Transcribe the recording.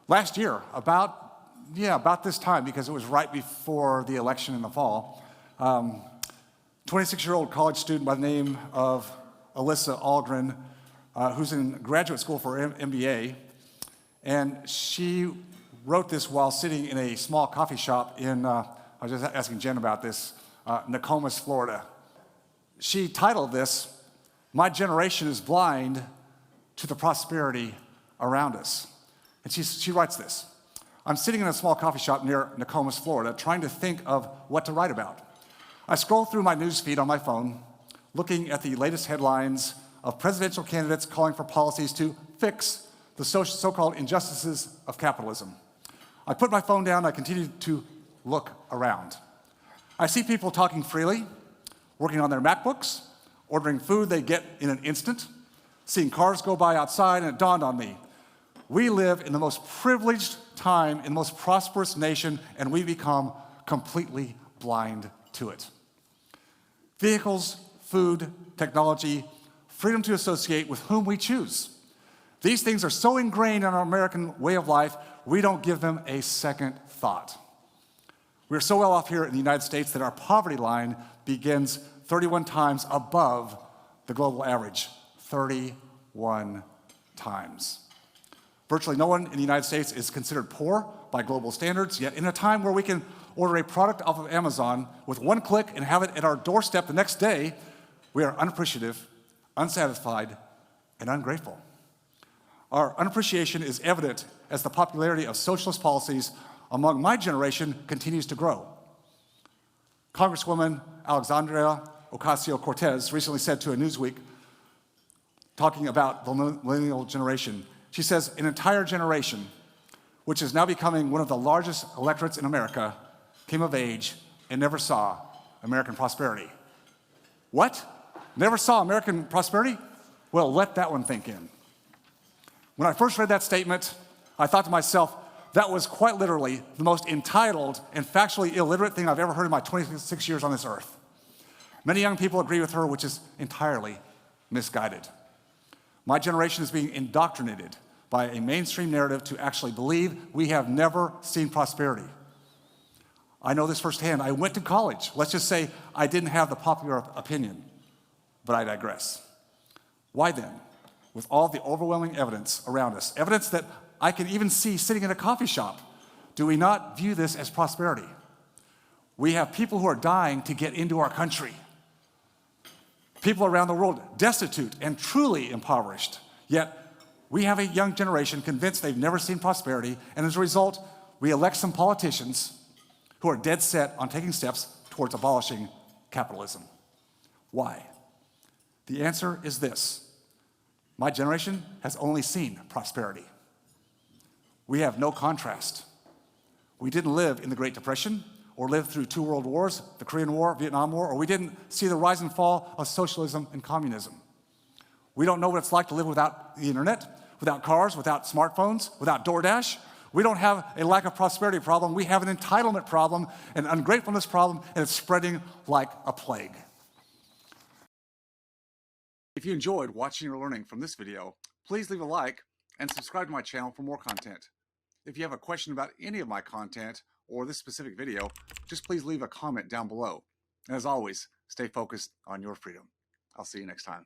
Last year, about this time, because it was right before the election in the fall, 26-year-old college student by the name of Alyssa Aldrin, who's in graduate school for MBA, and she wrote this while sitting in a small coffee shop in, I was just asking Jen about this, Nokomis, Florida. She titled this, "My Generation is Blind to the Prosperity Around Us." And she writes this: "I'm sitting in a small coffee shop near Nokomis, Florida, trying to think of what to write about. I scroll through my news feed on my phone, looking at the latest headlines of presidential candidates calling for policies to fix the so-called injustices of capitalism. I put my phone down, I continue to look around. I see people talking freely, working on their MacBooks, ordering food they get in an instant, seeing cars go by outside, and it dawned on me. We live in the most privileged time, in the most prosperous nation, and we become completely blind to it. Vehicles, food, technology, freedom to associate with whom we choose. These things are so ingrained in our American way of life, we don't give them a second thought. We're so well off here in the United States that our poverty line begins 31 times above the global average. 31 times. Virtually no one in the United States is considered poor by global standards, yet in a time where we can order a product off of Amazon with one click and have it at our doorstep the next day, we are unappreciative, unsatisfied, and ungrateful. Our unappreciation is evident as the popularity of socialist policies among my generation continues to grow. Congresswoman Alexandria Ocasio-Cortez recently said to a Newsweek, talking about the millennial generation, she says, "An entire generation, which is now becoming one of the largest electorates in America, came of age and never saw American prosperity." What? Never saw American prosperity? Well, let that one think in. When I first read that statement, I thought to myself, that was quite literally the most entitled and factually illiterate thing I've ever heard in my 26 years on this earth. Many young people agree with her, which is entirely misguided. My generation is being indoctrinated by a mainstream narrative to actually believe we have never seen prosperity. I know this firsthand. I went to college. Let's just say I didn't have the popular opinion, but I digress. Why then, with all the overwhelming evidence around us, evidence that I can even see sitting in a coffee shop, do we not view this as prosperity? We have people who are dying to get into our country. People around the world destitute and truly impoverished, yet we have a young generation convinced they've never seen prosperity, and as a result, we elect some politicians who are dead set on taking steps towards abolishing capitalism. Why? The answer is this: my generation has only seen prosperity. We have no contrast. We didn't live in the Great Depression, or lived through 2 world wars, the Korean War, Vietnam War, or we didn't see the rise and fall of socialism and communism. We don't know what it's like to live without the internet, without cars, without smartphones, without DoorDash. We don't have a lack of prosperity problem. We have an entitlement problem, an ungratefulness problem, and it's spreading like a plague. If you enjoyed watching or learning from this video, please leave a like and subscribe to my channel for more content. If you have a question about any of my content or this specific video, just please leave a comment down below. And as always, stay focused on your freedom. I'll see you next time.